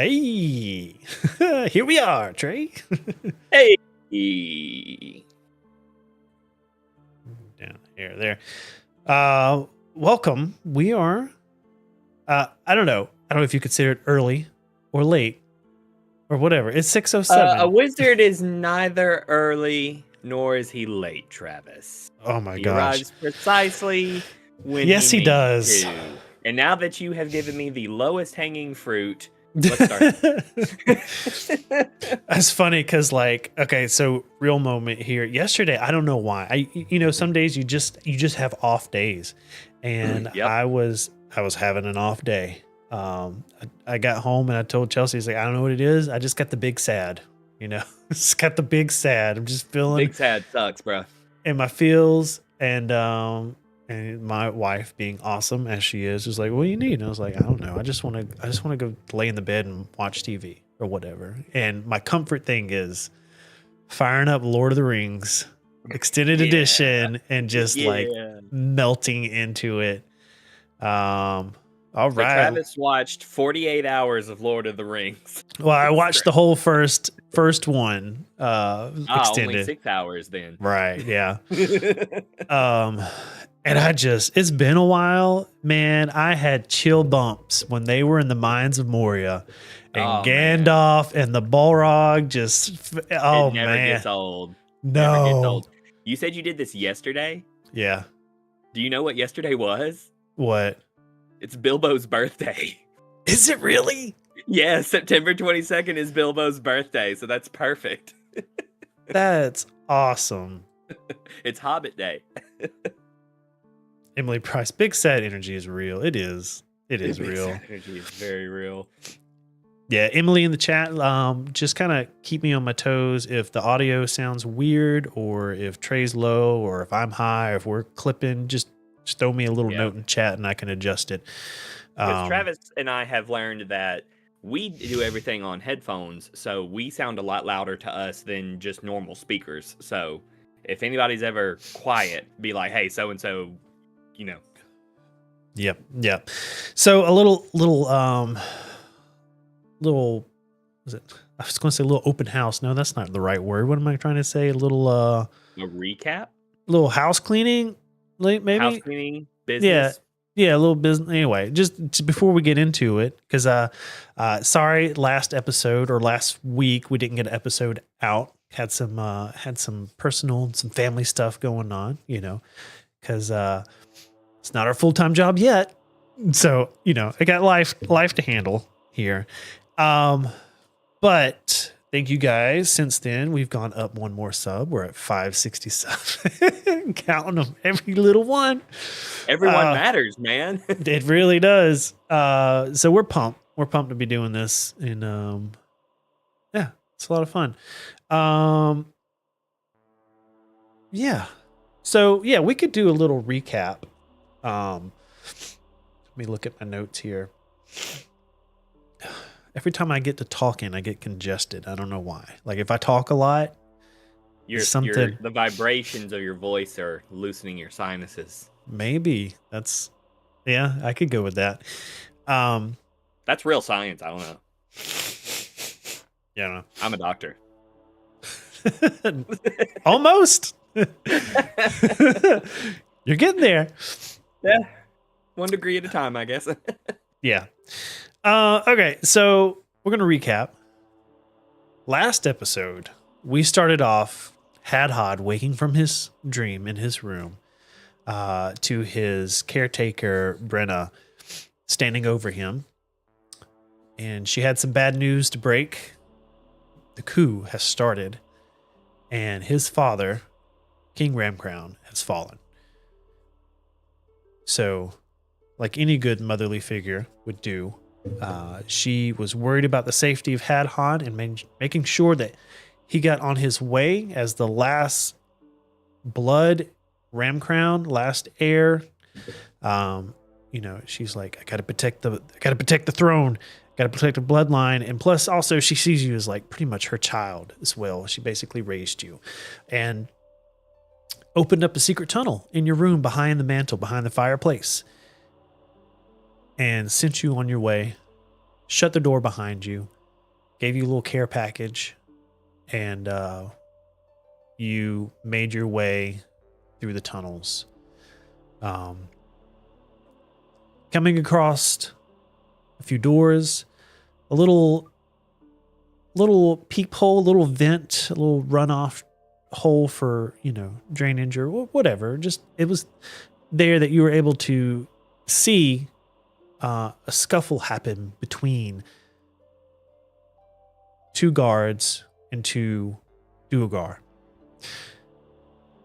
Hey, here we are, Trey. Hey. Down here, there. Welcome. We are. I don't know. I don't know if you consider it early or late or whatever. It's 6:07. A wizard is neither early nor is he late, Travis. Oh my He gosh. arrives precisely when Yes, he needs does. to. And now that you have given me the lowest hanging fruit, let's start. That's funny because, like, okay, so real moment here. Yesterday, I don't know why. Some days you just have off days, and Yep. I was having an off day. I got home and I told Chelsea, "He's like, I don't know what it is. I just got the big sad. Just got the big sad. I'm just feeling Big sad sucks, bro. in my feels." And my wife, being awesome as she is, was like, "What do you need?" And I was like, "I don't know. I just want to go lay in the bed and watch TV or whatever." And my comfort thing is firing up Lord of the Rings extended edition and just like melting into it. All So right. Travis watched 48 hours of Lord of the Rings. Well, I watched the whole first one extended. Only 6 hours then. Right, yeah. And it's been a while, man. I had chill bumps when they were in the mines of Moria, and Gandalf and the Balrog just. Oh, it never man, gets old. No, never gets old. You said you did this yesterday. Yeah. Do you know what yesterday was? What? It's Bilbo's birthday. Is it really? Yeah, September 22nd is Bilbo's birthday, so that's perfect. That's awesome. It's Hobbit Day. Emily Price, big sad energy is real. It is. It is real. Sad energy is very real. Yeah, Emily in the chat, just kind of keep me on my toes if the audio sounds weird or if Trey's low or if I'm high or if we're clipping, just throw me a little note in chat and I can adjust it. Because Travis and I have learned that we do everything on headphones, so we sound a lot louder to us than just normal speakers. So if anybody's ever quiet, be like, hey, so-and-so, Yep. So a little, was it? I was going to say a little open house. No, that's not the right word. What am I trying to say? A little, a recap? Little house cleaning, maybe? House cleaning, business. Yeah, a little business. Anyway, just before we get into it, because sorry, last episode or last week we didn't get an episode out. Had some personal and some family stuff going on, because it's not our full-time job yet. So I got life to handle here. But thank you guys. Since then, we've gone up one more sub. We're at 567. Counting them, every little one. Everyone matters, man. It really does. So we're pumped. We're pumped to be doing this. And yeah, it's a lot of fun. Yeah. So yeah, we could do a little recap. Let me look at my notes here. Every time I get to talking, I get congested. I don't know why. Like if I talk a lot, the vibrations of your voice are loosening your sinuses. Maybe I could go with that. That's real science. I don't know. Yeah, no. I'm a doctor. Almost. You're getting there. Yeah. 1 degree at a time, I guess. Yeah. Okay, so we're going to recap. Last episode, we started off Hadhod waking from his dream in his room to his caretaker, Brenna, standing over him. And she had some bad news to break. The coup has started, and his father, King Ramcrown, has fallen. So, like any good motherly figure would do, she was worried about the safety of Hadhod and making sure that he got on his way as the last blood Ramcrown, last heir. She's like, I gotta protect the throne, gotta protect the bloodline, and plus also she sees you as like pretty much her child as well. She basically raised you, and opened up a secret tunnel in your room behind the mantle, behind the fireplace, and sent you on your way shut the door behind you, gave you a little care package, and you made your way through the tunnels. Coming across a few doors, a little peephole, a little vent, a little runoff hole for, drainage or whatever. Just, it was there that you were able to see a scuffle happen between two guards and two Duergar.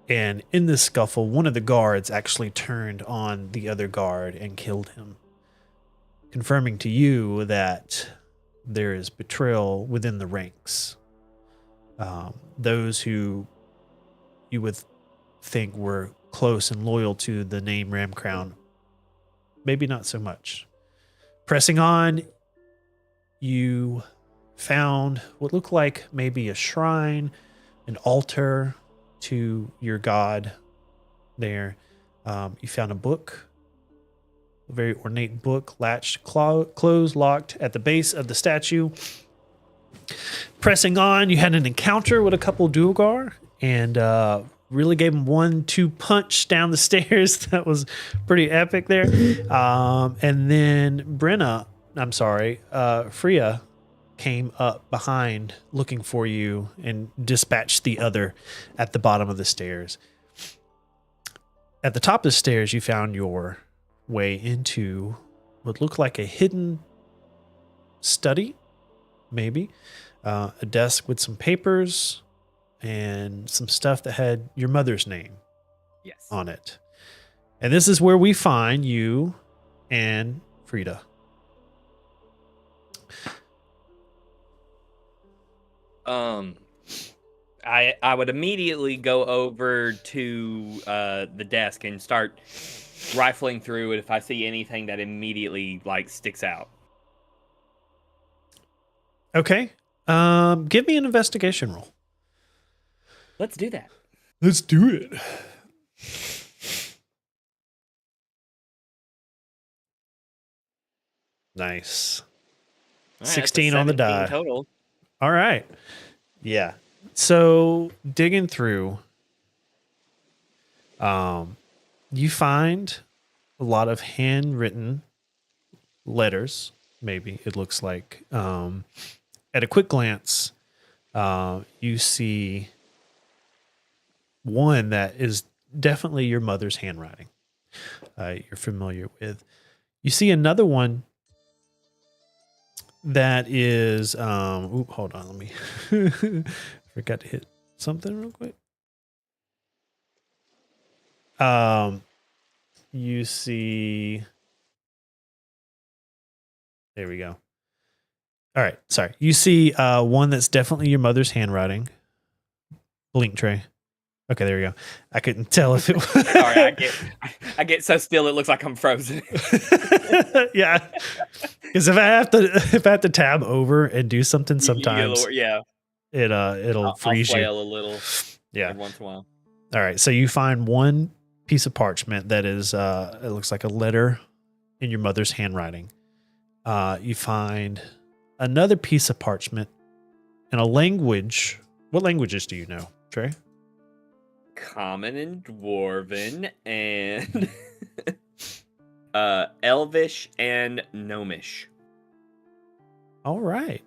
And in this scuffle, one of the guards actually turned on the other guard and killed him, confirming to you that there is betrayal within the ranks. Those who you would think were close and loyal to the name Ramcrown, maybe not so much. Pressing on, you found what looked like maybe a shrine, an altar to your god there. You found a book, a very ornate book, latched, closed, locked at the base of the statue. Pressing on, you had an encounter with a couple Duergar and really gave him 1-2 punch down the stairs. That was pretty epic there. And then Freya came up behind looking for you and dispatched the other at the bottom of the stairs. At the top of the stairs, you found your way into what looked like a hidden study, maybe. A desk with some papers and some stuff that had your mother's name on it. And this is where we find you and Frida. I would immediately go over to the desk and start rifling through it if I see anything that immediately sticks out. Okay. Give me an investigation roll. Let's do that. Let's do it. Nice. Right, 16 on the die. Total. All right. Yeah. So digging through, you find a lot of handwritten letters. Maybe it looks like, at a quick glance, you see one that is definitely your mother's handwriting. You're familiar with. You see another one that is, hold on, let me, forgot to hit something real quick. You see, there we go. All right, sorry. You see one that's definitely your mother's handwriting. Blink tray. Okay, there we go. I couldn't tell if it was. Sorry, I get so still it looks like I'm frozen. Yeah, because if I have to tab over and do something, sometimes it'll freeze I'll you. flail a little. Yeah, every once in a while. All right, so you find one piece of parchment that is it looks like a letter in your mother's handwriting. You find another piece of parchment in a language. What languages do you know, Trey? Common and Dwarven and Elvish and Gnomish. All right.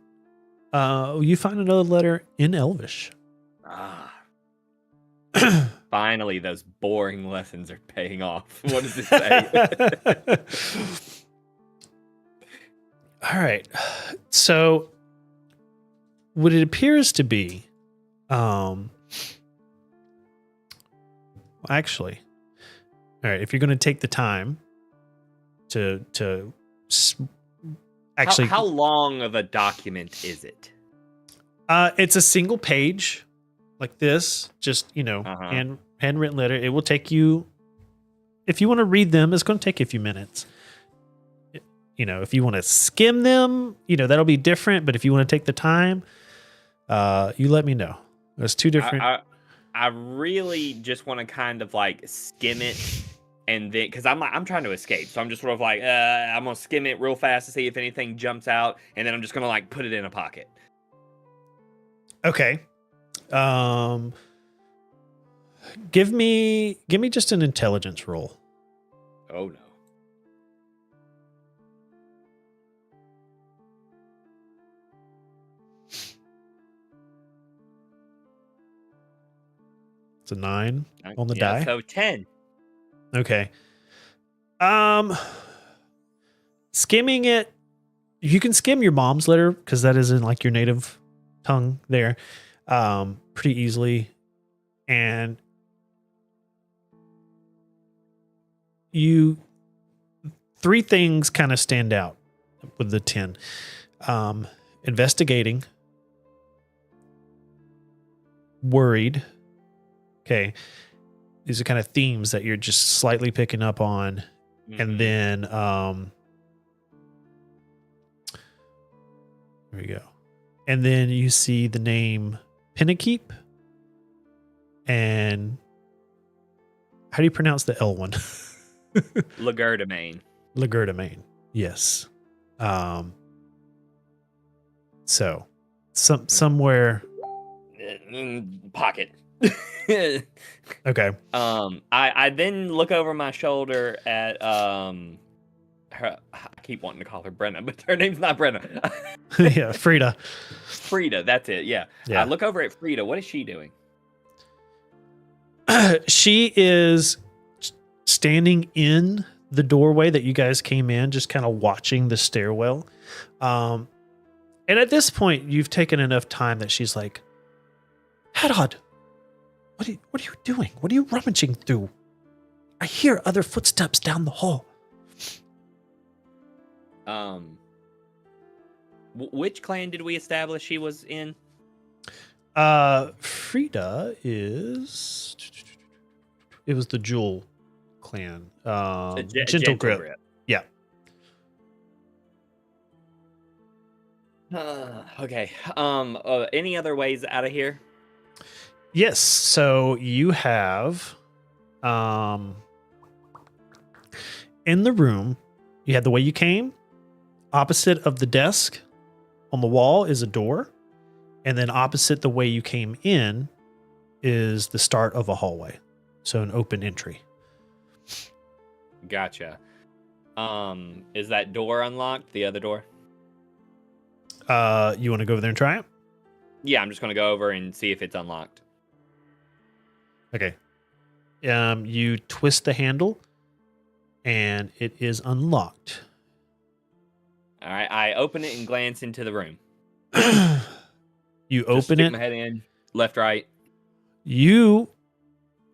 You find another letter in Elvish. Finally, those boring lessons are paying off. What does it say? All right. So what it appears to be, actually, all right, if you're going to take the time to actually, how long of a document is it? it's a single page like this, just, handwritten letter. It will take you, if you want to read them, it's going to take you a few minutes. If you want to skim them, that'll be different. But if you want to take the time, you let me know. There's two different. I really just want to kind of skim it and then because I'm trying to escape, so I'm just sort of like I'm gonna skim it real fast to see if anything jumps out, and then I'm just gonna like put it in a pocket. Okay. Give me just an intelligence roll. Oh no. It's a 9 on the die. So 10. Okay. Skimming it, you can skim your mom's letter because that is in like your native tongue there, pretty easily, and three things kind of stand out with the 10. Investigating, worried. Okay. These are kind of themes that you're just slightly picking up on. And then, there we go. And then you see the name Pennakeep. And how do you pronounce the L one? Legerdemain. Legerdemain. Yes. So somewhere Pocket. Okay. I then look over my shoulder at her. I keep wanting to call her Brenna, but her name's not Brenna. Yeah, Frida. Frida, that's it. Yeah. I look over at Frida. What is she doing? She is standing in the doorway that you guys came in, just kind of watching the stairwell. And at this point, you've taken enough time that she's like, Hadad, what are you doing? What are you rummaging through? I hear other footsteps down the hall. Which clan did we establish she was in? Frida is... It was the Jewel clan. Gentle Grip. Yeah. Okay. Any other ways out of here? Yes. So you have, in the room, you had the way you came. Opposite of the desk on the wall is a door. And then opposite the way you came in is the start of a hallway. So an open entry. Gotcha. Is that door unlocked? The other door? You want to go over there and try it? Yeah, I'm just going to go over and see if it's unlocked. Okay. You twist the handle and it is unlocked. All right, I open it and glance into the room. You Just open stick it. my head in, left, right. You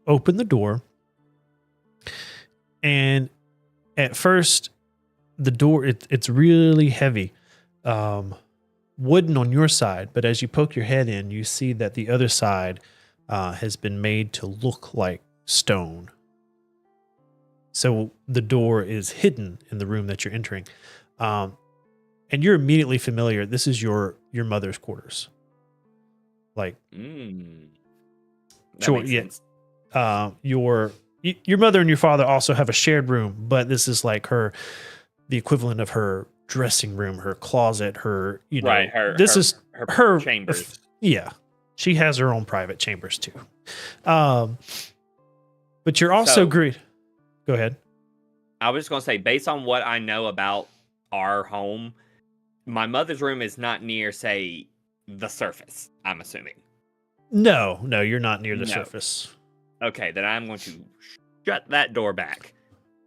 open the door. And at first, the door, it's really heavy. Wooden on your side, but as you poke your head in, you see that the other side has been made to look like stone. So the door is hidden in the room that you're entering. And you're immediately familiar. This is your mother's quarters. Like, Sure, yes. Your mother and your father also have a shared room, but this is like the equivalent of her dressing room, her closet, her, right. Her chambers. Yeah. She has her own private chambers too. But you're also great. Go ahead. I was just going to say, based on what I know about our home, my mother's room is not near, say, the surface, I'm assuming. No, you're not near the surface. Okay, then I'm going to shut that door back.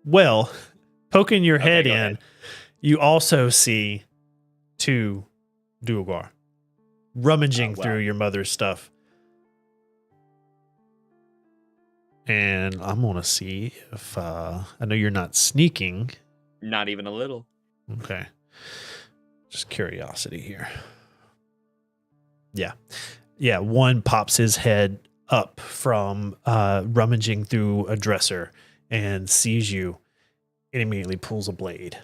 Well, poking your head in, you also see two Duergar rummaging through your mother's stuff. And I'm going to see if, I know you're not sneaking. Not even a little. Okay. Just curiosity here. Yeah. Yeah, one pops his head up from rummaging through a dresser and sees you and immediately pulls a blade.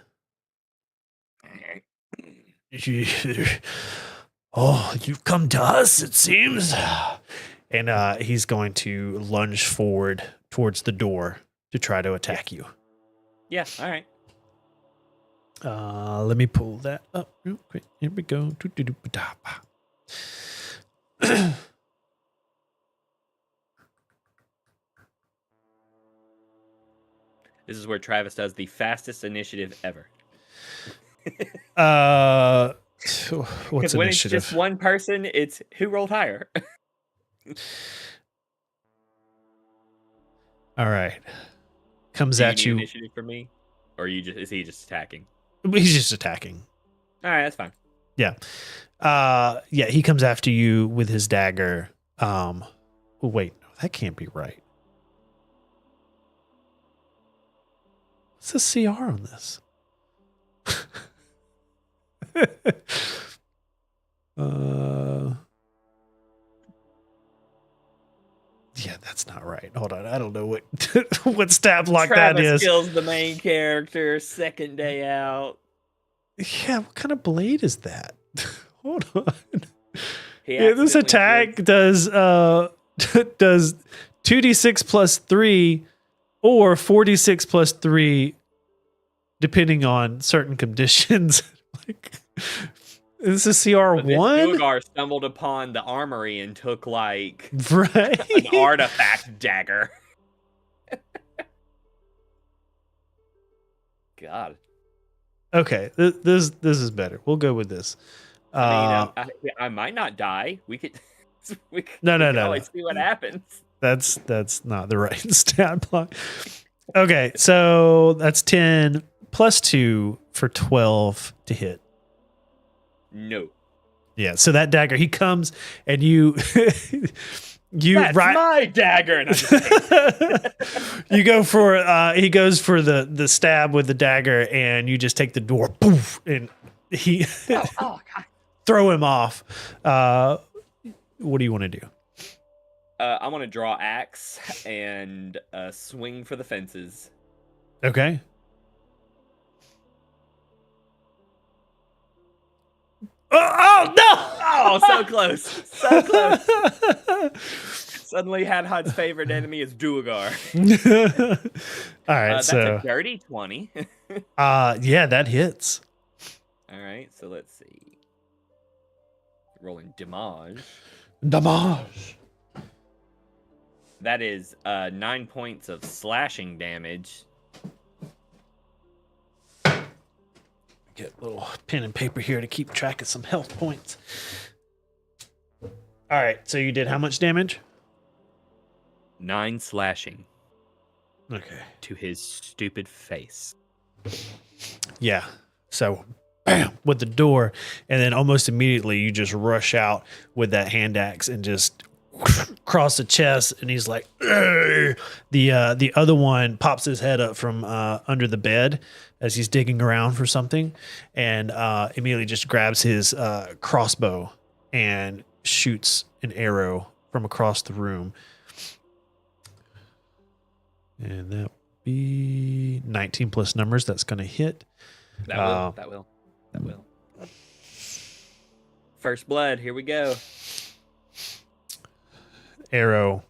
Oh, you've come to us, it seems. And he's going to lunge forward towards the door to try to attack you. Yeah, all right. Let me pull that up real quick. Here we go. This is where Travis does the fastest initiative ever. What's when initiative? it's just one person, it's who rolled higher. All right. Comes Do you at need you. initiative for me, or is he just attacking? He's just attacking. All right, that's fine. Yeah. Yeah, he comes after you with his dagger. Wait, no, that can't be right. What's the CR on this? Yeah, that's not right. Hold on. I don't know what what stat block Travis that is. kills the main character, second day out. Yeah, what kind of blade is that? Hold on. He Yeah, this attack does 2d6 plus 3 or 4d6 plus 3 depending on certain conditions. Like, this is CR1? Duergar stumbled upon the armory and took like Right. an artifact dagger. God. Okay, this is better. We'll go with this. I mean, I might not die. We could No. always see what happens. That's not the right stat block. Okay, so that's 10 plus 2 for 12 to hit. No. Yeah, so that dagger, he comes and you That's my dagger, and I just you go for he goes for the stab with the dagger, and you just take the door, poof, and he oh God. throw him off. What do you want to do? I want to draw axe and swing for the fences. Okay. Oh no! Oh, so close. So close. Suddenly Hadhod's favorite enemy is Duergar. All right, that's so a dirty 20. yeah, that hits. All right, so let's see. Rolling damage. Damage. That is 9 points of slashing damage. Get a little pen and paper here to keep track of some health points. All right, so you did how much damage? 9 slashing. Okay. To his stupid face. Yeah. So, bam, with the door, and then almost immediately you just rush out with that hand axe and just cross the chest, and he's like, "Ugh." The other one pops his head up from under the bed as he's digging around for something, and immediately just grabs his crossbow and shoots an arrow from across the room. And that would be 19 plus numbers. That's going to hit. That will. First blood. Here we go. Arrow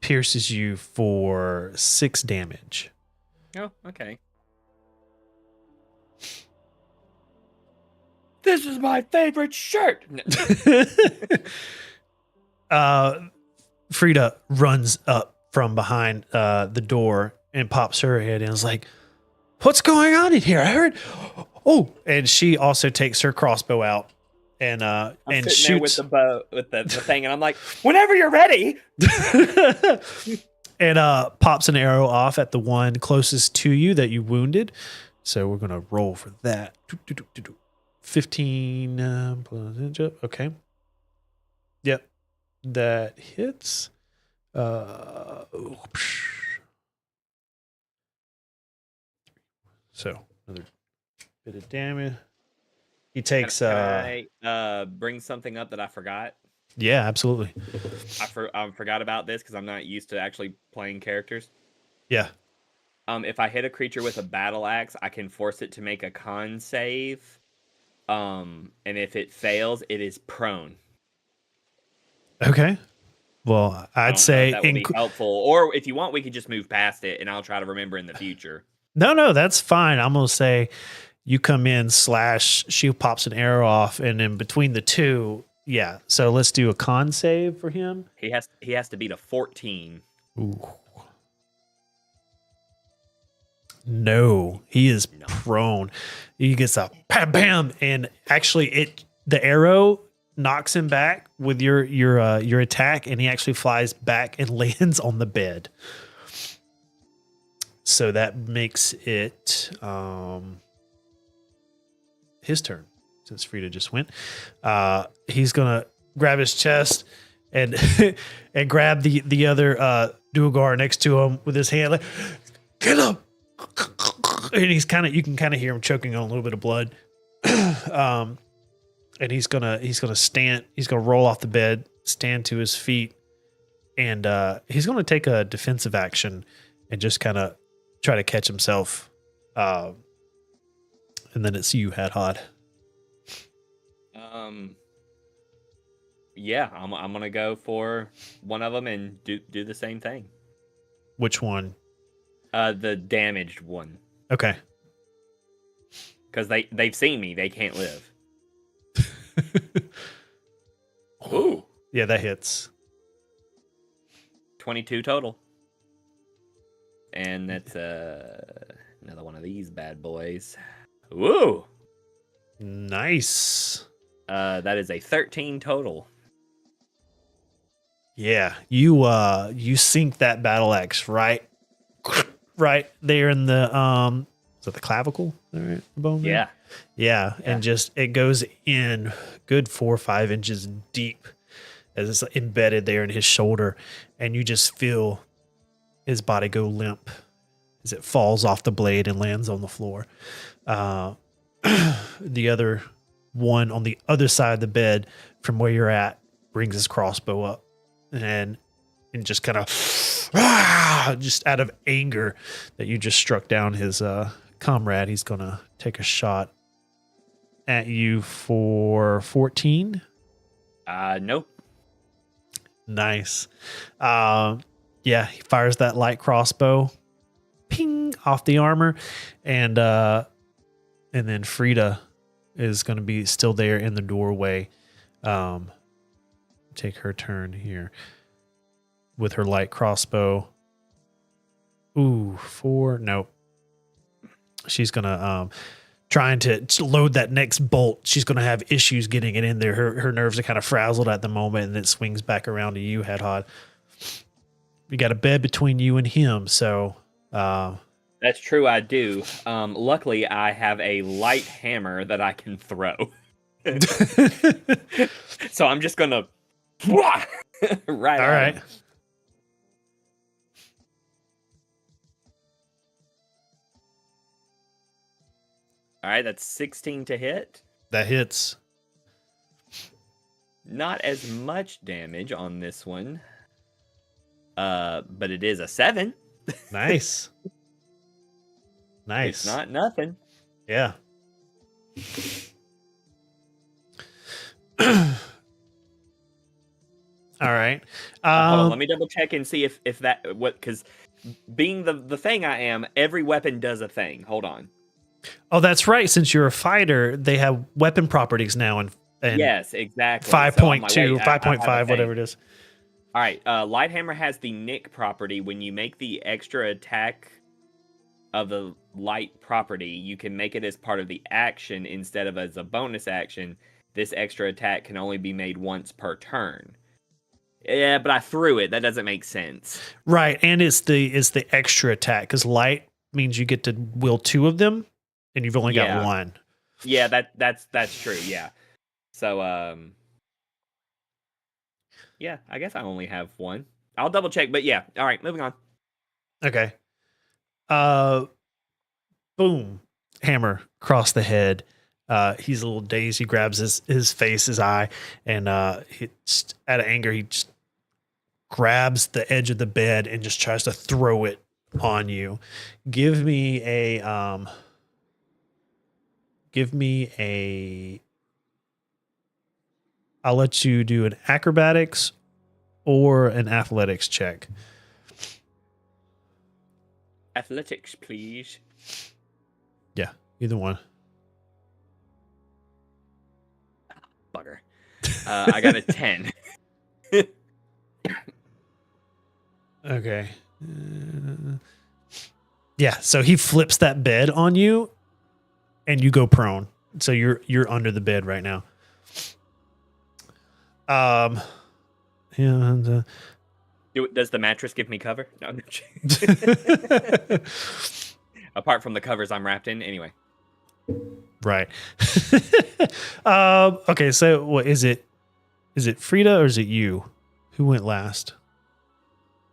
pierces you for 6 damage. Oh, okay. This is my favorite shirt. Frida runs up from behind the door and pops her head in and is like, "What's going on in here? I heard." Oh, and she also takes her crossbow out and shoots there with the bow, with the thing, and I'm like, "Whenever you're ready." And pops an arrow off at the one closest to you that you wounded. So we're gonna roll for that. 15 plus, okay. Yep, that hits. So another bit of damage. He takes. Can I bring something up that I forgot? Yeah, absolutely. I forgot about this because I'm not used to actually playing characters. Yeah. If I hit a creature with a battle axe, I can force it to make a con save. And if it fails, it is prone. Okay. Well, I I'd don't know if say that would be helpful. Or if you want, we could just move past it, and I'll try to remember in the future. no, that's fine. I'm gonna say you come in / she pops an arrow off, and in between the two, yeah. So let's do a con save for him. He has to beat a 14. Ooh. No, he is No. prone. He gets a bam, bam, and actually, the arrow knocks him back with your attack, and he actually flies back and lands on the bed. So that makes it his turn, since Frida just went. He's gonna grab his chest and and grab the other Duergar next to him with his hand, like, get him. And he's you can kind of hear him choking on a little bit of blood. And he's gonna stand. He's gonna roll off the bed, stand to his feet, and he's gonna take a defensive action and just kind of try to catch himself. And then it's you, Hadhod. Yeah, I'm gonna go for one of them and do the same thing. Which one? The damaged one. Okay. Because they've seen me. They can't live. Ooh. Yeah, that hits. 22 total. And that's another one of these bad boys. Woo! Nice. That is a 13 total. Yeah, you sink that battle axe right there in the is that the clavicle? Right, the bone there? Yeah, and just it goes in good 4 or 5 inches deep as it's embedded there in his shoulder, and you just feel his body go limp as it falls off the blade and lands on the floor. The other one on the other side of the bed from where you're at brings his crossbow up and just kind of just out of anger that you just struck down his comrade, he's gonna take a shot at you for 14. Nope. Nice. Yeah, he fires that light crossbow, ping, off the armor, and then Frida is going to be still there in the doorway. Take her turn here with her light crossbow. Ooh, 4. Nope. She's going to trying to load that next bolt. She's going to have issues getting it in there. Her nerves are kind of frazzled at the moment, and it swings back around to you, Hadhod. You got a bed between you and him, so that's true, I do. Luckily, I have a light hammer that I can throw. So I'm just gonna right. All right. All right, that's 16 to hit. That hits. Not as much damage on this one. But it is a 7. Nice. Nice. It's not nothing. Yeah. All right. Hold on, let me double check and see if that what because being the thing I am, every weapon does a thing. Hold on. Oh, that's right. Since you're a fighter, they have weapon properties now, and yes, exactly. 5.2, 5.5, whatever it is. All right. Lighthammer has the nick property. When you make the extra attack of the light property, you can make it as part of the action instead of as a bonus action. This extra attack can only be made once per turn. Yeah, but I threw it. That doesn't make sense. Right, and it's the extra attack because light means you get to will 2 of them, and you've only got 1. Yeah, that's true. Yeah. So yeah, I guess I only have 1. I'll double check, but yeah. All right, moving on. Okay. Boom. Hammer across the head. He's a little dazed. He grabs his face, his eye, and he just, out of anger, he just grabs the edge of the bed and just tries to throw it on you. Give me a I'll let you do an acrobatics or an athletics check. Athletics, please. Yeah, either one. Bugger. I got a 10. Okay. Yeah, so he flips that bed on you and you go prone. So you're under the bed right now. Yeah. Does the mattress give me cover? No. Apart from the covers I'm wrapped in, anyway. Right. Okay, so what is it? Is it Frida or is it you? Who went last?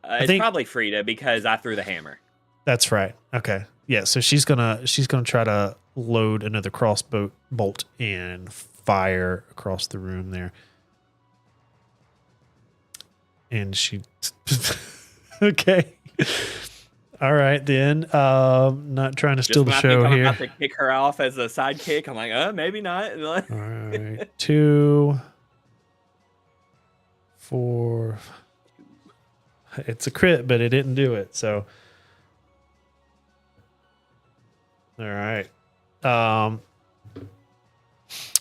It's probably Frida because I threw the hammer. That's right. Okay. Yeah, so she's gonna try to load another crossbow bolt and fire across the room there. And she okay. All right then. Not trying to steal the show here. I'm about to kick her off as a sidekick. I'm like, maybe not. All right. 2, 4. It's a crit, but it didn't do it. So, all right.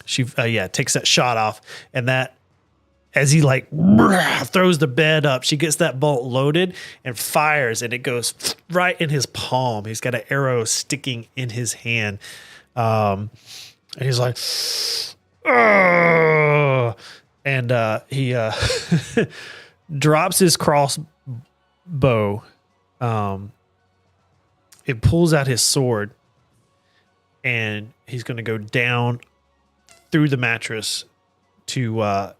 She takes that shot off, and that as he like throws the bed up, she gets that bolt loaded and fires, and it goes right in his palm. He's got an arrow sticking in his hand. And he's like, "Ugh," and he drops his crossbow. It pulls out his sword, and he's going to go down through the mattress to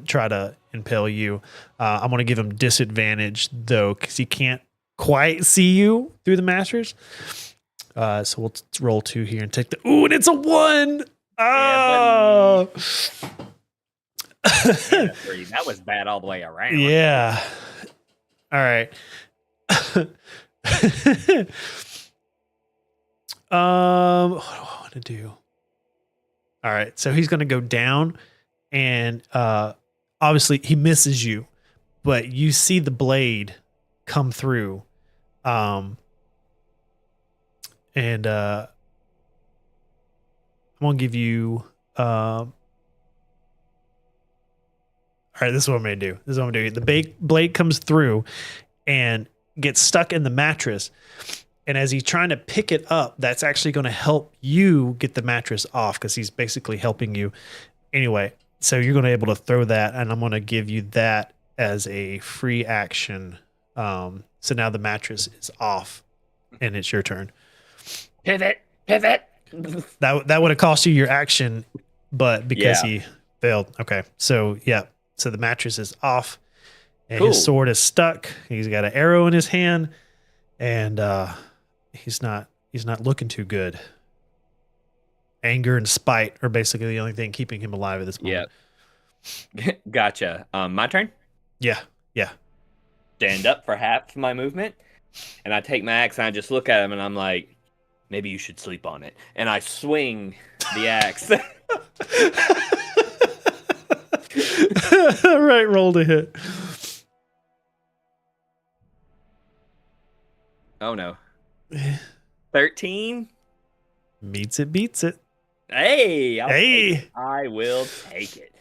try to impale you. I'm going to give him disadvantage though, because he can't quite see you through the mattress. So we'll roll 2 here and take the. Ooh, and it's a 1. Oh, that was bad all the way around. Yeah. All right. What do I want to do? All right. So he's going to go down, and obviously he misses you, but you see the blade come through. And I'm going to give you. All right, this is what I'm going to do. The blade comes through and gets stuck in the mattress. And as he's trying to pick it up, that's actually going to help you get the mattress off because he's basically helping you. Anyway, so you're going to be able to throw that, and I'm going to give you that as a free action. So now the mattress is off, and it's your turn. Pivot. That would have cost you your action, but because he failed. Okay, so yeah. So the mattress is off, and his sword is stuck. He's got an arrow in his hand, and he's not looking too good. Anger and spite are basically the only thing keeping him alive at this moment. Yeah. Gotcha. My turn? Yeah. Stand up for half my movement, and I take my axe and I just look at him and I'm like, maybe you should sleep on it. And I swing the axe. All right, roll to hit. Oh no. 13? Meets it, beats it. Hey! Hey! I will take it.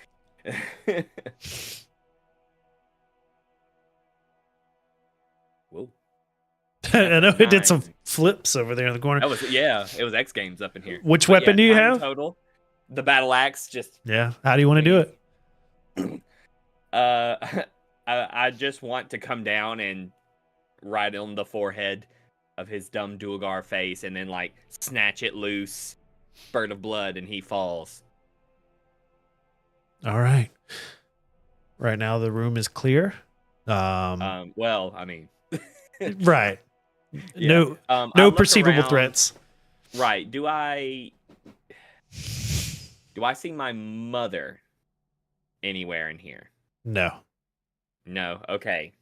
Whoa. I know it did some flips over there in the corner. It was X Games up in here. Which weapon do you have? Total. The battle axe. Yeah. How do you want to do it? I just want to come down and right on the forehead of his dumb Duergar face, and then like snatch it loose, spurt of blood, and he falls. All right. Right now the room is clear. Well, I mean, right. Yeah. No perceivable threats. Right. Do I see my mother anywhere in here? No. Okay.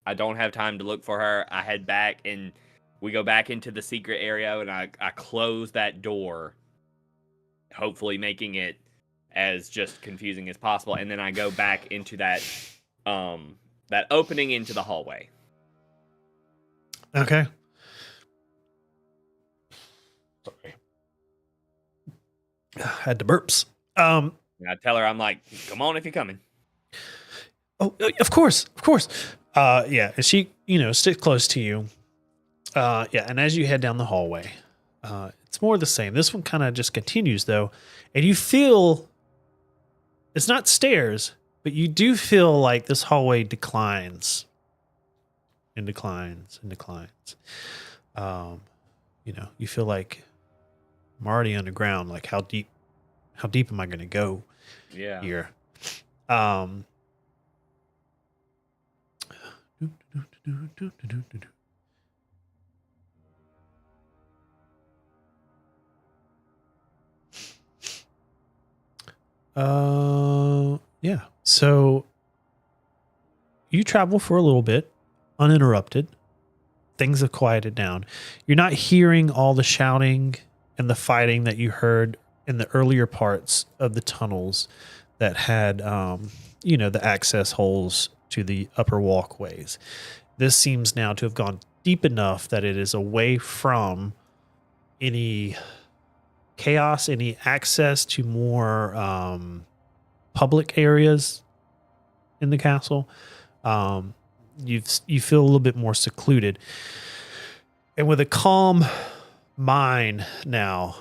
I don't have time to look for her. I head back and we go back into the secret area, and I close that door, hopefully making it as just confusing as possible. And then I go back into that that opening into the hallway. Okay. Sorry. Had to burps. And I tell her, I'm like, come on if you're coming. Oh, of course, of course. Yeah, and she, sticks close to you. Yeah, and as you head down the hallway, it's more the same. This one kind of just continues though, and you feel it's not stairs, but you do feel like this hallway declines and declines and declines. You feel like I'm already underground. Like how deep am I going to go here? Yeah. So you travel for a little bit, uninterrupted. Things have quieted down. You're not hearing all the shouting and the fighting that you heard in the earlier parts of the tunnels that had, the access holes to the upper walkways. This seems now to have gone deep enough that it is away from any chaos, any access to more public areas in the castle. You feel a little bit more secluded, and with a calm mind now,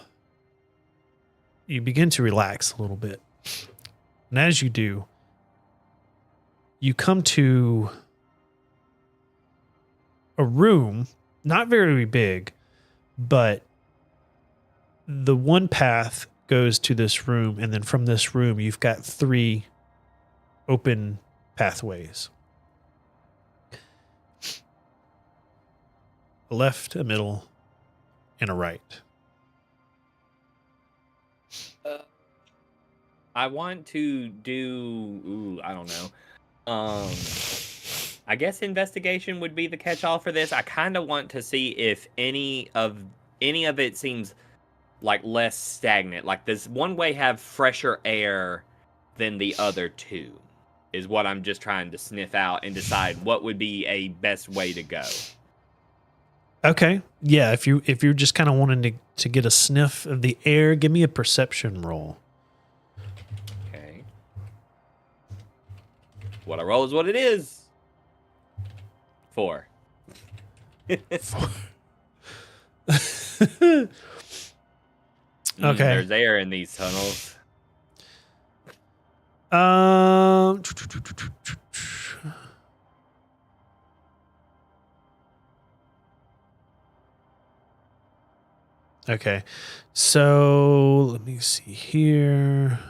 you begin to relax a little bit. And as you do, you come to a room, not very big, but the one path goes to this room, and then from this room, you've got 3 open pathways. A left, a middle, and a right. I want to do, I don't know. I guess investigation would be the catch-all for this. I kind of want to see if any of it seems like less stagnant. Like, does one way have fresher air than the other two? Is what I'm just trying to sniff out and decide what would be a best way to go. Okay. Yeah, if you're just kind of wanting to get a sniff of the air, give me a perception roll. Okay. What I roll is what it is. 4. Okay. There's air in these tunnels. Okay. So let me see here.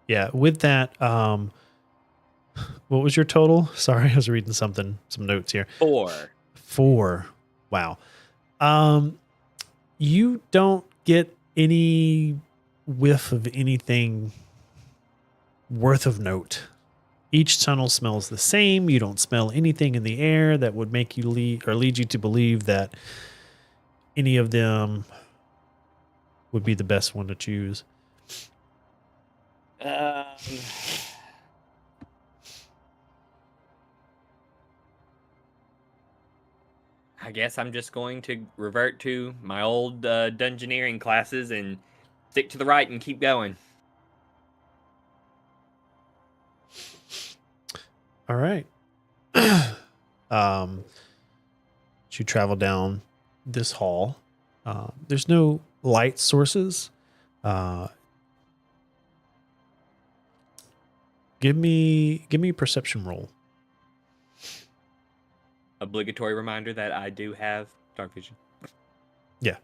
Yeah, with that, what was your total? Sorry, I was reading some notes here. 4. Wow. You don't get any whiff of anything worth of note. Each tunnel smells the same. You don't smell anything in the air that would make you lead you to believe that any of them would be the best one to choose. I guess I'm just going to revert to my old dungeoneering classes and stick to the right and keep going. All right. You travel down this hall. There's no light sources. Give me a perception roll. Obligatory reminder that I do have dark vision. Yeah.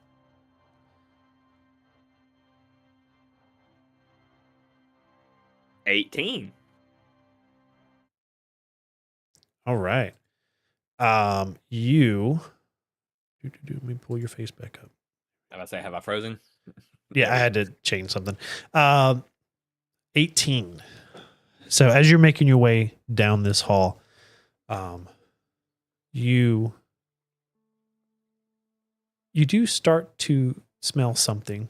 $18. All right. You. Let me pull your face back up. Have I frozen? Yeah, I had to change something. 18. So as you're making your way down this hall, you do start to smell something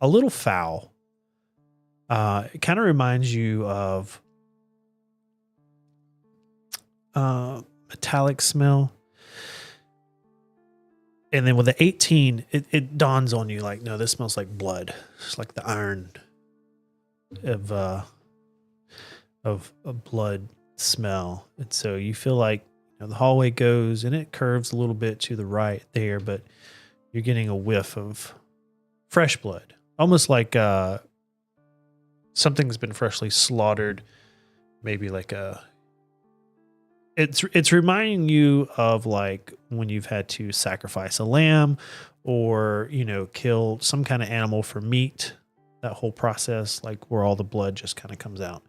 a little foul. It kind of reminds you of metallic smell. And then with the 18, it dawns on you like, no, this smells like blood. It's like the iron of a blood smell. And so you feel like the hallway goes and it curves a little bit to the right there, but you're getting a whiff of fresh blood, almost like something's been freshly slaughtered. Maybe like it's reminding you of like when you've had to sacrifice a lamb or, kill some kind of animal for meat, that whole process, like where all the blood just kind of comes out,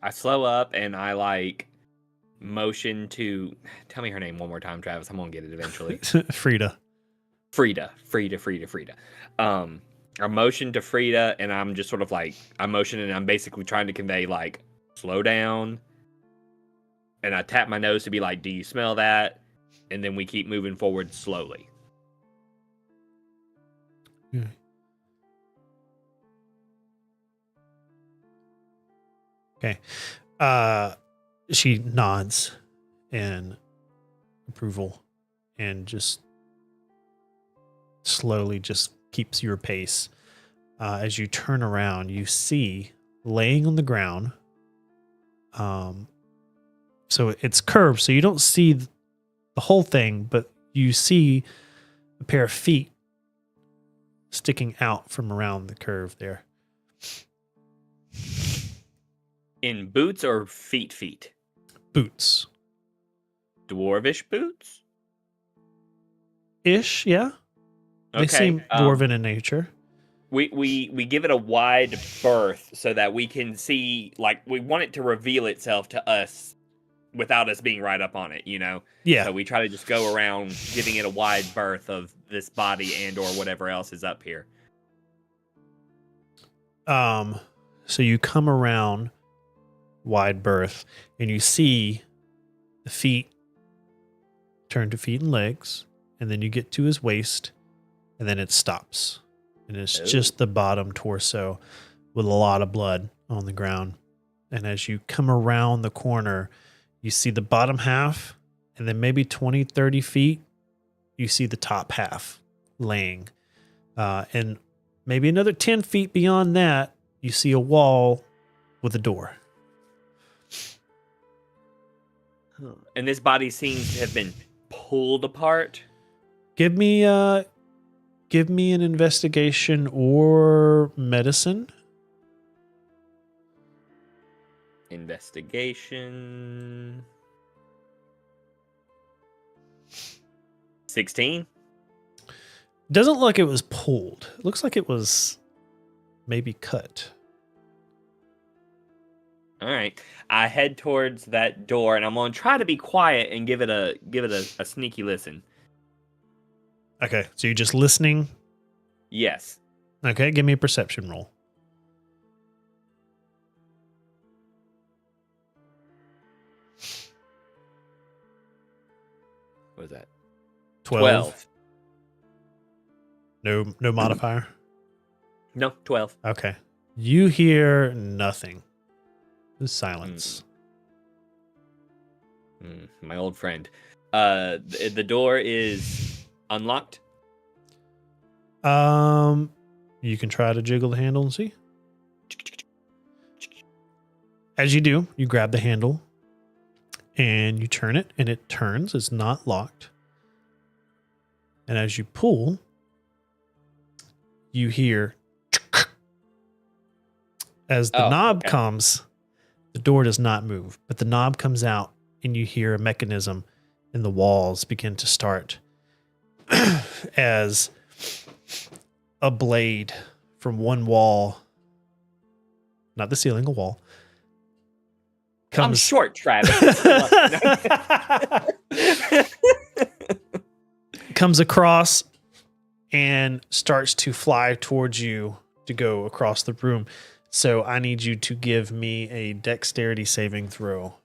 I slow up and I like motion to tell me her name one more time, Travis. I'm gonna get it eventually. Frida. I motion to Frida and I'm just sort of like I'm motioning and I'm basically trying to convey like slow down. And I tap my nose to be like, do you smell that? And then we keep moving forward slowly. Yeah. Okay. She nods in approval and just slowly just keeps your pace. As you turn around, you see laying on the ground. So it's curved, so you don't see the whole thing, but you see a pair of feet sticking out from around the curve there. In boots or feet? Boots. Dwarvish boots? Ish, yeah. They seem dwarven in nature. We give it a wide berth so that we can see, like, we want it to reveal itself to us without us being right up on it, Yeah. So we try to just go around giving it a wide berth of this body and or whatever else is up here. So you come around wide berth and you see the feet turn to feet and legs, and then you get to his waist, and then it stops. And it's just the bottom torso with a lot of blood on the ground. And as you come around the corner, you see the bottom half, and then maybe 20, 30 feet, you see the top half laying. And maybe another 10 feet beyond that, you see a wall with a door. And this body seems to have been pulled apart. Give me an investigation or medicine. Investigation. 16. Doesn't look like it was pulled. It looks like it was maybe cut. All right. I head towards that door, and I'm gonna try to be quiet and give it a sneaky listen. Okay, so you're just listening. Yes. Okay, give me a perception roll. What was that? 12. No modifier. No, 12. Okay. You hear nothing. There's silence. My old friend. The door is unlocked. You can try to jiggle the handle and see. As you do, you grab the handle and you turn it, and it turns. It's not locked. And as you pull, you hear as the knob comes, the door does not move, but the knob comes out and you hear a mechanism in the walls begin to start as a blade from one wall, not the ceiling, a wall. I'm short, Travis. Comes across and starts to fly towards you to go across the room. So I need you to give me a dexterity saving throw.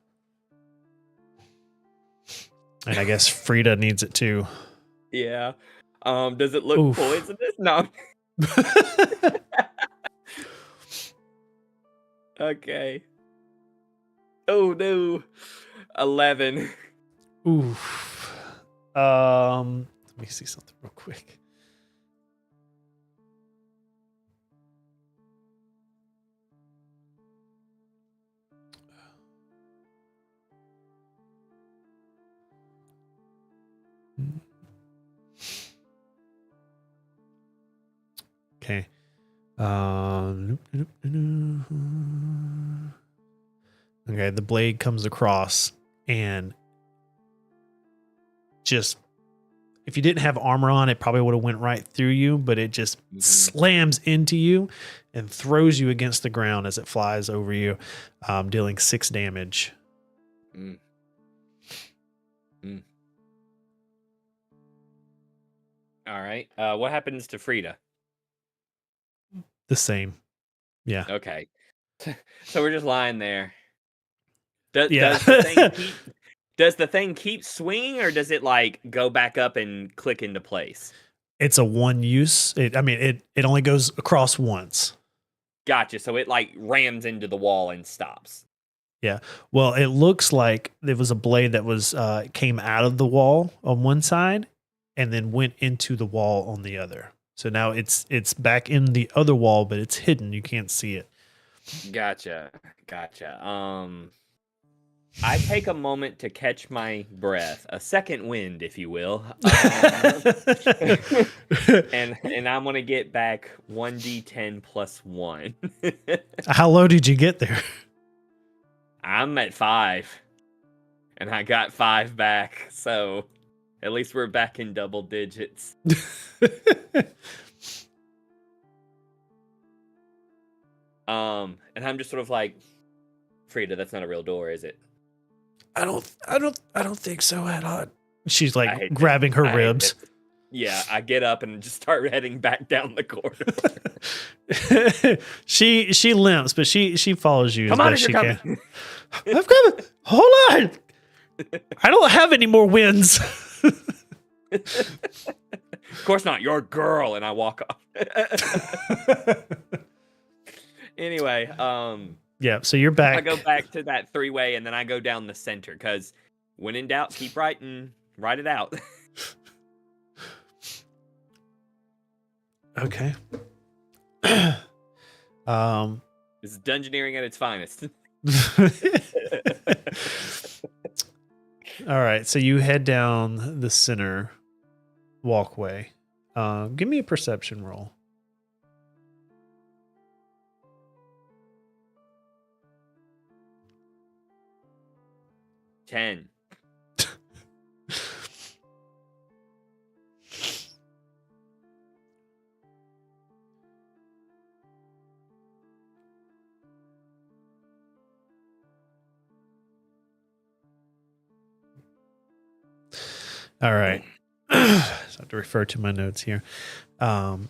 And I guess Frida needs it too. Yeah. Does it look Oof. poisonous? No. Okay. Oh no. 11. Oof. Let me see something real quick. Okay. Okay, the blade comes across and just, if you didn't have armor on, it probably would have went right through you, but it just slams into you and throws you against the ground as it flies over you, dealing 6 damage. Mm. Mm. All right. What happens to Frida? The same. Yeah. Okay. So we're just lying there. Yeah. Does the thing keep swinging, or does it like go back up and click into place? It's a one use. It only goes across once. Gotcha. So it like rams into the wall and stops. Yeah. Well, it looks like there was a blade that was came out of the wall on one side and then went into the wall on the other. So now it's back in the other wall, but it's hidden. You can't see it. Gotcha. I take a moment to catch my breath, a second wind, if you will. And I'm gonna get back 1d10 plus 1. How low did you get there? I'm at 5. And I got 5 back, so at least we're back in double digits. And I'm just sort of like, Frida, that's not a real door, is it? I don't think so, Hadad. She's like grabbing her ribs. Yeah, I get up and just start heading back down the corridor. she limps, but she follows you Come as on, best if she you're can. coming. I'm coming. Hold on. I don't have any more wins. Of course not. You're a girl, and I walk off. Anyway, yeah. So you're back. I go back to that 3-way, and then I go down the center because when in doubt, keep writing, write it out. Okay. This is dungeoneering at its finest. All right, so you head down the center walkway. Give me a perception roll. 10. All right. So I have to refer to my notes here.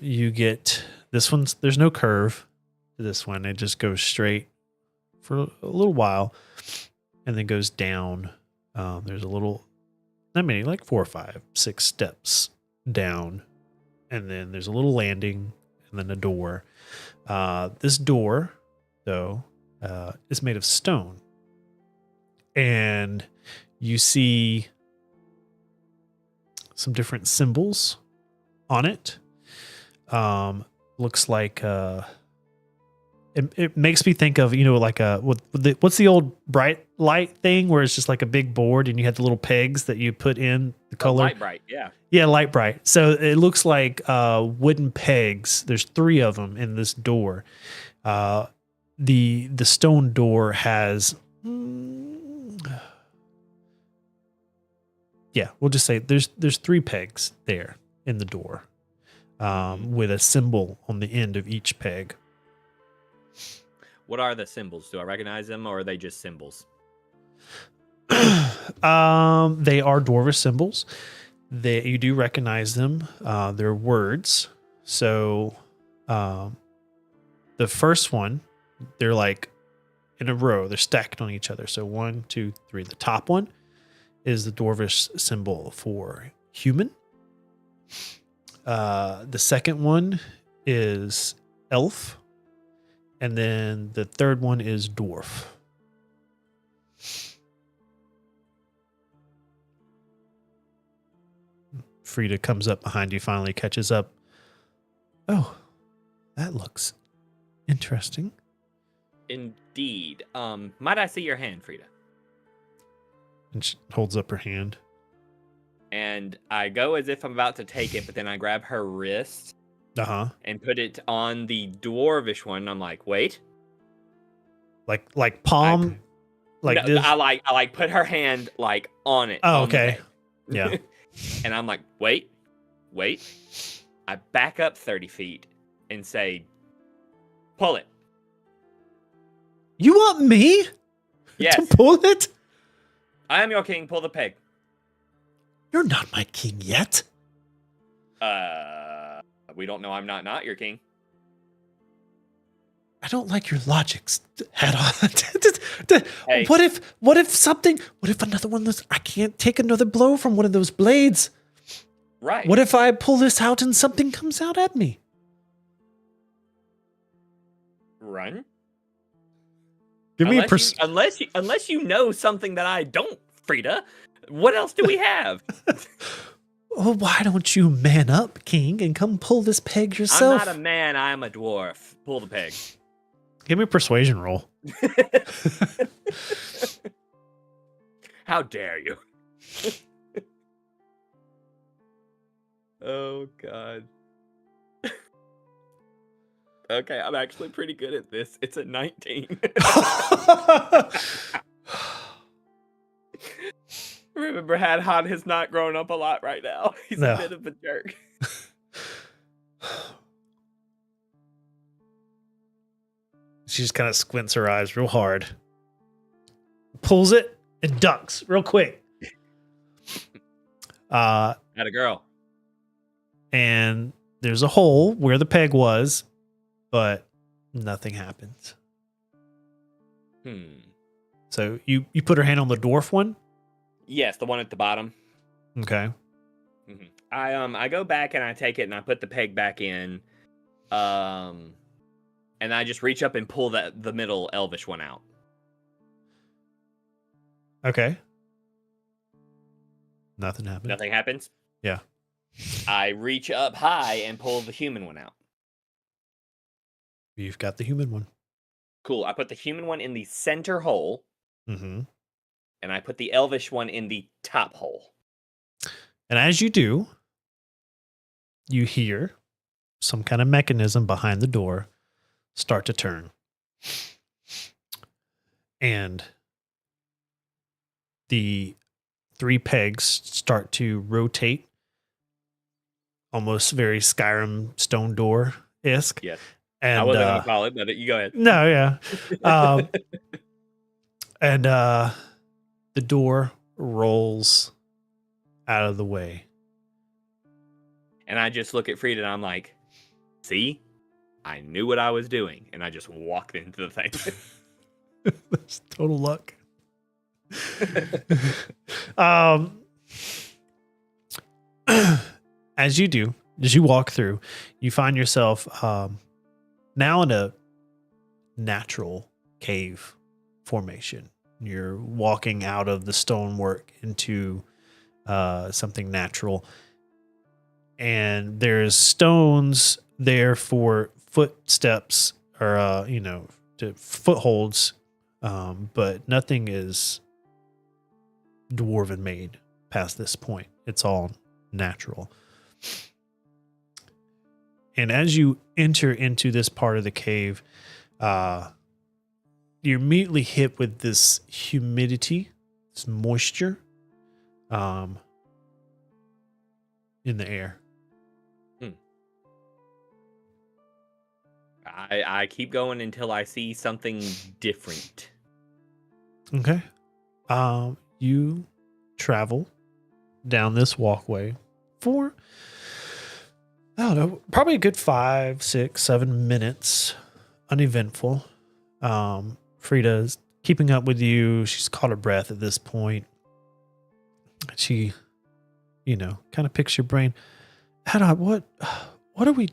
You get this one's, there's no curve to this one. It just goes straight for a little while and then goes down. There's a little, not many, like 4 or 5, 6 steps down. And then there's a little landing and then a door. This door, though, is made of stone. And you see some different symbols on it. Looks like it makes me think of, like what's the old bright light thing where it's just like a big board and you have the little pegs that you put in the color. Light bright, yeah. Yeah, light bright. So it looks like wooden pegs. There's 3 of them in this door. The stone door has yeah, we'll just say there's 3 pegs there in the door, with a symbol on the end of each peg. What are the symbols? Do I recognize them, or are they just symbols? They are dwarvish symbols. You do recognize them. They're words. So, the first one They're like in a row. They're stacked on each other. So 1, 2, 3. The top one is the dwarvish symbol for human. The second one is elf. And then the third one is dwarf. Frida comes up behind you, finally catches up. Oh, that looks interesting. Indeed. Might I see your hand, Frida? And she holds up her hand. And I go as if I'm about to take it, but then I grab her wrist and put it on the dwarvish one. I'm like, wait. Like palm? No, this? I like put her hand like on it. Oh, on the okay. peg. Yeah. And I'm like, wait. I back up 30 feet and say, pull it. You want me Yes. to pull it? I am your king. Pull the peg. You're not my king yet. We don't know I'm not your king. I don't like your logics head on. Hey. What if another one of those, I can't take another blow from one of those blades. Right. What if I pull this out and something comes out at me? Run? Give me unless you know something that I don't, Frida. What else do we have? Oh, why don't you man up, King, and come pull this peg yourself? I'm not a man, I'm a dwarf. Pull the peg. Give me a persuasion roll. How dare you? Oh, God. Okay, I'm actually pretty good at this. It's a 19. Remember, Hadhod has not grown up a lot right now. He's a bit of a jerk. She just kind of squints her eyes real hard, pulls it, and ducks real quick. Not a girl. And there's a hole where the peg was, but nothing happens. So you put her hand on the dwarf one? Yes, the one at the bottom. Okay. Mm-hmm. I go back and I take it and I put the peg back in. And I just reach up and pull the middle elvish one out. Okay. Nothing happens. Nothing happens? Yeah. I reach up high and pull the human one out. You've got the human one. Cool. I put the human one in the center hole. Mm-hmm. And I put the elvish one in the top hole. And as you do, you hear some kind of mechanism behind the door start to turn. And the 3 pegs start to rotate, almost very Skyrim stone door-esque. Yes. And I wasn't going to call it, but you go ahead. No, yeah. And the door rolls out of the way. And I just look at Frida and I'm like, see? I knew what I was doing. And I just walked into the thing. That's total luck. As you walk through, you find yourself now in a natural cave formation. You're walking out of the stonework into something natural. And there's stones there for footsteps or, to footholds. But nothing is dwarven made past this point. It's all natural. And as you enter into this part of the cave, you're immediately hit with this humidity, this moisture in the air. I keep going until I see something different. Okay. You travel down this walkway for, I don't know, probably a good 5, 6, 7 minutes, uneventful. Frida's keeping up with you. She's caught her breath at this point. She, kind of picks your brain. Hannah, what are we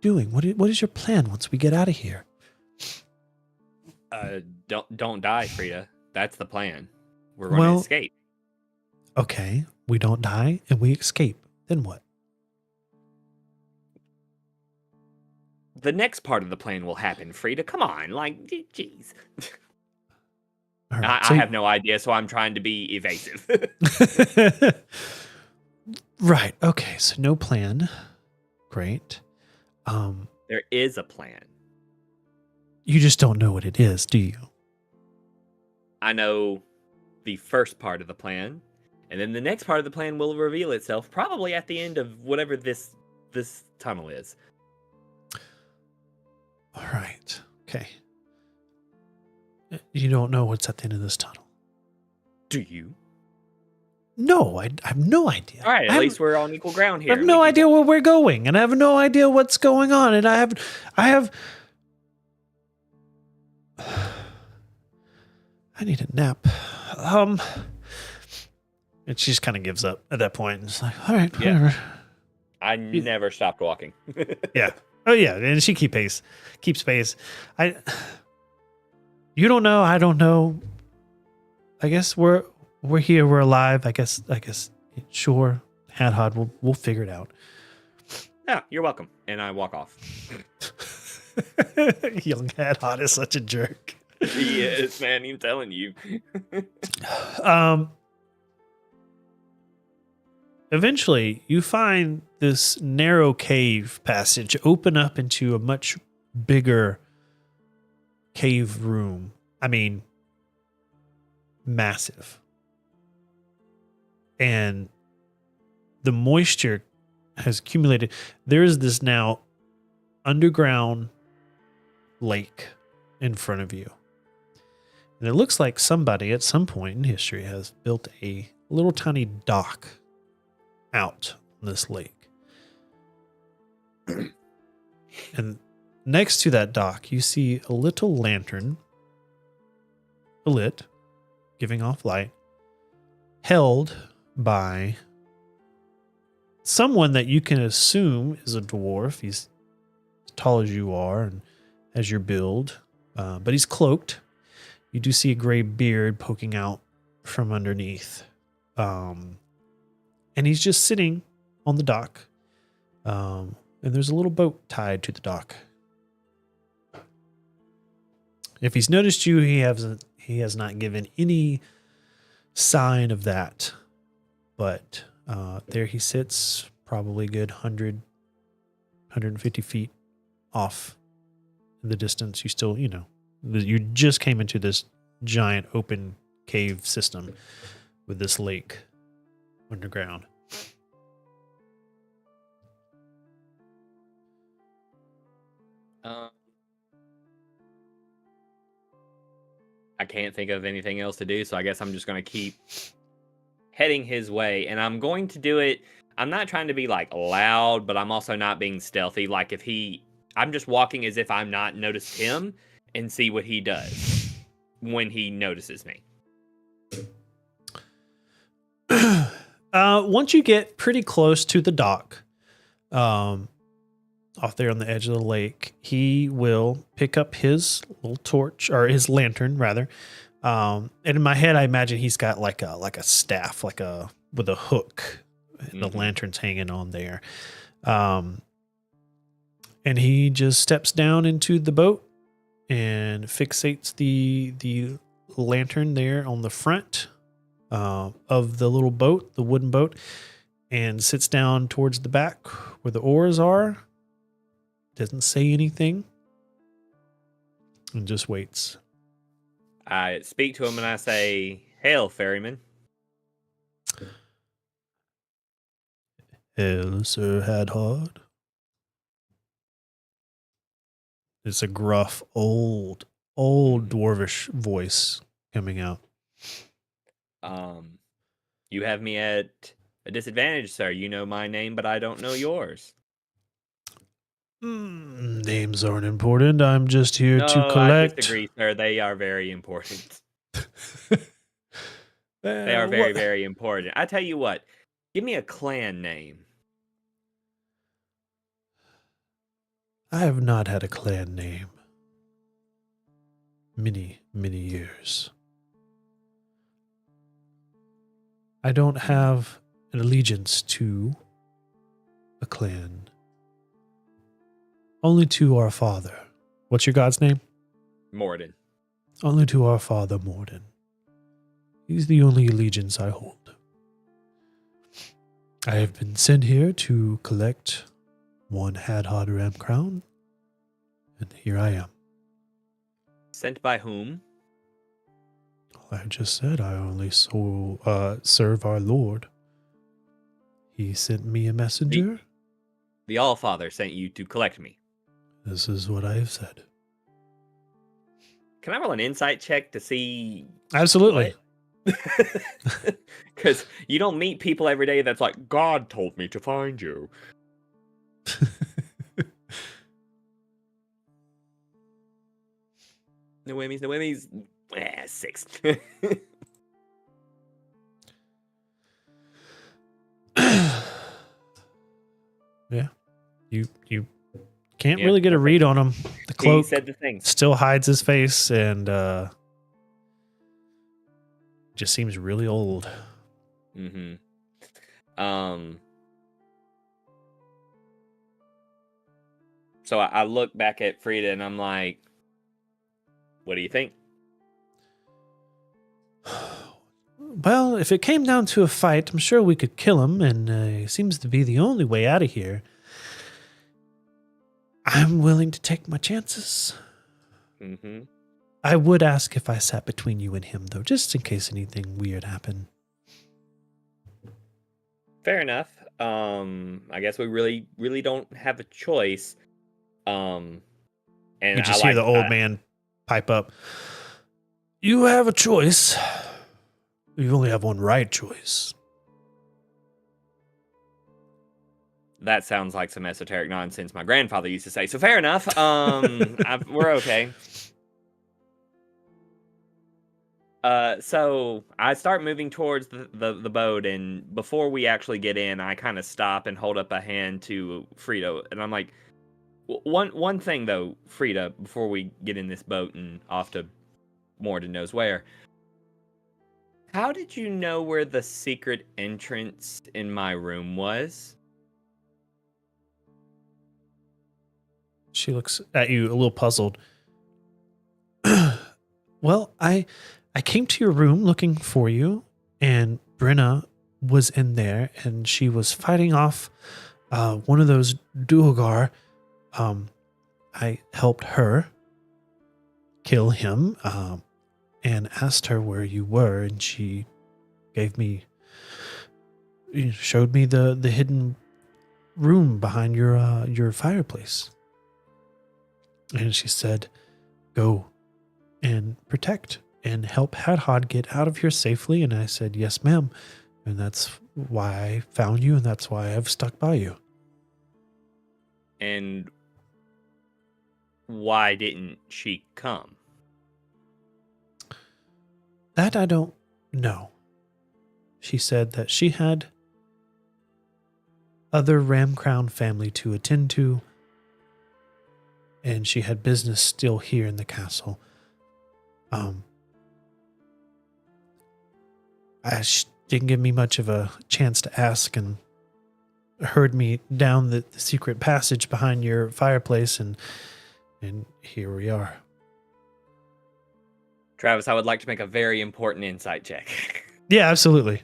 doing? What is your plan once we get out of here? Don't die, Frida. That's the plan. We're going to escape. Okay, we don't die and we escape. Then what? The next part of the plan will happen, Frida. Come on, jeez. Right, I have no idea, so I'm trying to be evasive. Right. Okay. So no plan. Great. There is a plan. You just don't know what it is, do you? I know the first part of the plan, and then the next part of the plan will reveal itself probably at the end of whatever this tunnel is. All right. Okay. You don't know what's at the end of this tunnel. Do you? No, I have no idea. All right, at least we're on equal ground here. I have no idea where we're going, and I have no idea what's going on, and I have I need a nap. And she just kind of gives up at that point. It's like, all right, whatever. I never stopped walking. Yeah. Oh yeah, and she keeps pace. You don't know, I don't know. I guess we're here, we're alive. I guess sure. Hadhod, we'll figure it out. Yeah, you're welcome. And I walk off. Young Hadhod is such a jerk. He is, man, I'm telling you. Eventually, you find this narrow cave passage open up into a much bigger cave room. I mean, massive. And the moisture has accumulated. There is this now underground lake in front of you. And it looks like somebody at some point in history has built a little tiny dock out on this lake. And next to that dock, you see a little lantern lit, giving off light, held by someone that you can assume is a dwarf. He's as tall as you are and as your build, but he's cloaked. You do see a gray beard poking out from underneath. And he's just sitting on the dock. And there's a little boat tied to the dock. If he's noticed you, he has not given any sign of that. But there he sits, probably a good 150 feet off in the distance. You still, you just came into this giant open cave system with this lake underground. I can't think of anything else to do, so I guess I'm just going to keep heading his way, and I'm going to do it. I'm not trying to be loud, but I'm also not being stealthy. I'm just walking as if I'm not noticed him and see what he does when he notices me. Once you get pretty close to the dock, off there on the edge of the lake, he will pick up his little torch, or his lantern rather. And in my head, I imagine he's got like a staff, with a hook. Mm-hmm. The lantern's hanging on there. And he just steps down into the boat and fixates the lantern there on the front of the little boat, the wooden boat, and sits down towards the back where the oars are. Doesn't say anything and just waits. I speak to him and I say, "Hail, ferryman." Hail, Sir Hadhod. It's a gruff, old dwarvish voice coming out. You have me at a disadvantage, sir. You know my name, but I don't know yours. Names aren't important. I'm just here to No, I collect. disagree, sir. They are very important. They are very, What? very important. I tell you what, give me a clan name. I have not had a clan name. Many, many years. I don't have an allegiance to a clan. Only to our father. What's your god's name? Morden. Only to our father, Morden. He's the only allegiance I hold. I have been sent here to collect one Hadhod Ramcrown, and here I am. Sent by whom? I just said I only serve our Lord. He sent me a messenger. The Allfather sent you to collect me. This is what I have said. Can I roll an insight check to see? Absolutely. Because you don't meet people every day that's like, God told me to find you. No whammies. 6. Yeah. You can't really get a read on him. The cloak He said the thing. still hides his face and just seems really old. Mm-hmm. So I look back at Frida and I'm like, what do you think? Well, if it came down to a fight, I'm sure we could kill him, and it seems to be the only way out of here. I'm willing to take my chances. Mm-hmm. I would ask if I sat between you and him, though, just in case anything weird happened. Fair enough. I guess we really don't have a choice. And You just hear the old man pipe up. You have a choice. You only have one right choice. That sounds like some esoteric nonsense my grandfather used to say. So fair enough. We're okay. So I start moving towards the boat, and before we actually get in, I kind of stop and hold up a hand to Frida, and I'm like, one thing though, Frida, before we get in this boat and off to Morden knows where. How did you know where the secret entrance in my room was? She looks at you a little puzzled. Well, I came to your room looking for you, and Brenna was in there, and she was fighting off one of those Duergar. I helped her kill him, and asked her where you were, and she showed me the hidden room behind your fireplace. And she said, go and protect and help Hadhod get out of here safely. And I said, yes, ma'am. And that's why I found you, and that's why I've stuck by you. And why didn't she come? That I don't know. She said that she had other Ramcrown family to attend to, and she had business still here in the castle. She didn't give me much of a chance to ask, and heard me down the secret passage behind your fireplace, and here we are. Travis, I would like to make a very important insight check. Yeah, absolutely.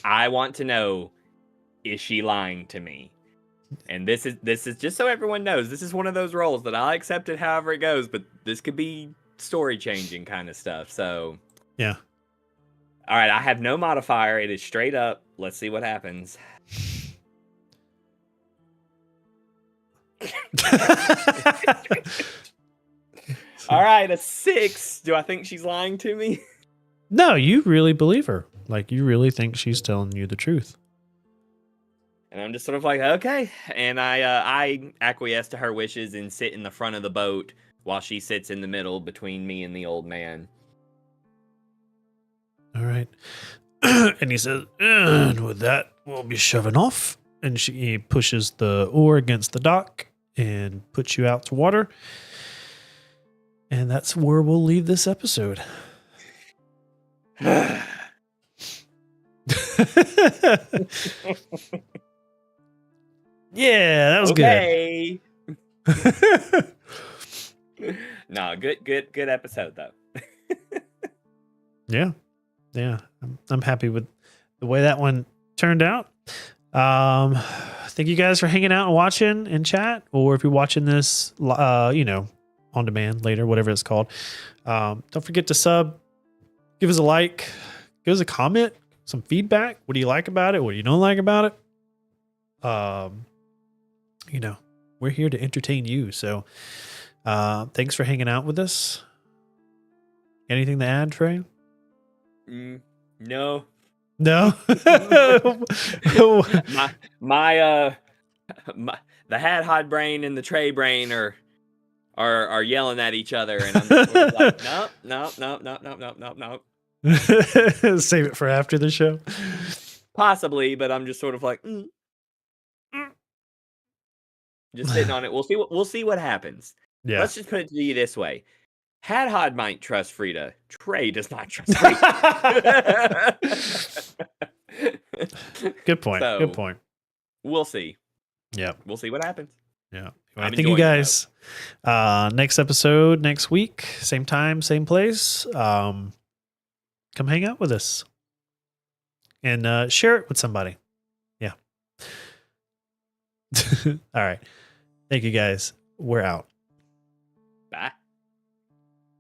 I want to know, is she lying to me? And this is just so everyone knows, this is one of those roles that I'll accept it however it goes, but this could be story changing kind of stuff. So yeah. All right, I have no modifier. It is straight up. Let's see what happens. All right, a 6. Do I think she's lying to me? No, you really believe her. Like, you really think she's telling you the truth. And I'm just sort of like, okay. And I acquiesce to her wishes and sit in the front of the boat while she sits in the middle between me and the old man. All right. And he says, and with that, we'll be shoving off. And he pushes the oar against the dock and puts you out to water. And that's where we'll leave this episode. Yeah, that was good. No, good episode though. Yeah. I'm happy with the way that one turned out. Thank you guys for hanging out and watching in chat, or if you're watching this, on demand later, whatever it's called. Don't forget to sub, give us a like, give us a comment, some feedback. What do you like about it? What do you don't like about it? We're here to entertain you. So, thanks for hanging out with us. Anything to add, Trey? No. No. my the Had brain and the Trey brain are yelling at each other, and I'm just sort of like, nope. Save it for after the show. Possibly, but I'm just sort of like, just sitting on it. We'll see what happens. Yeah. Let's just put it to you this way: Had might trust Frida. Trey does not trust Frida. Good point. So, good point. We'll see. Yeah. We'll see what happens. Yeah. Thank you guys. Next episode next week, same time, same place. Come hang out with us and share it with somebody. Yeah. All right. Thank you guys. We're out.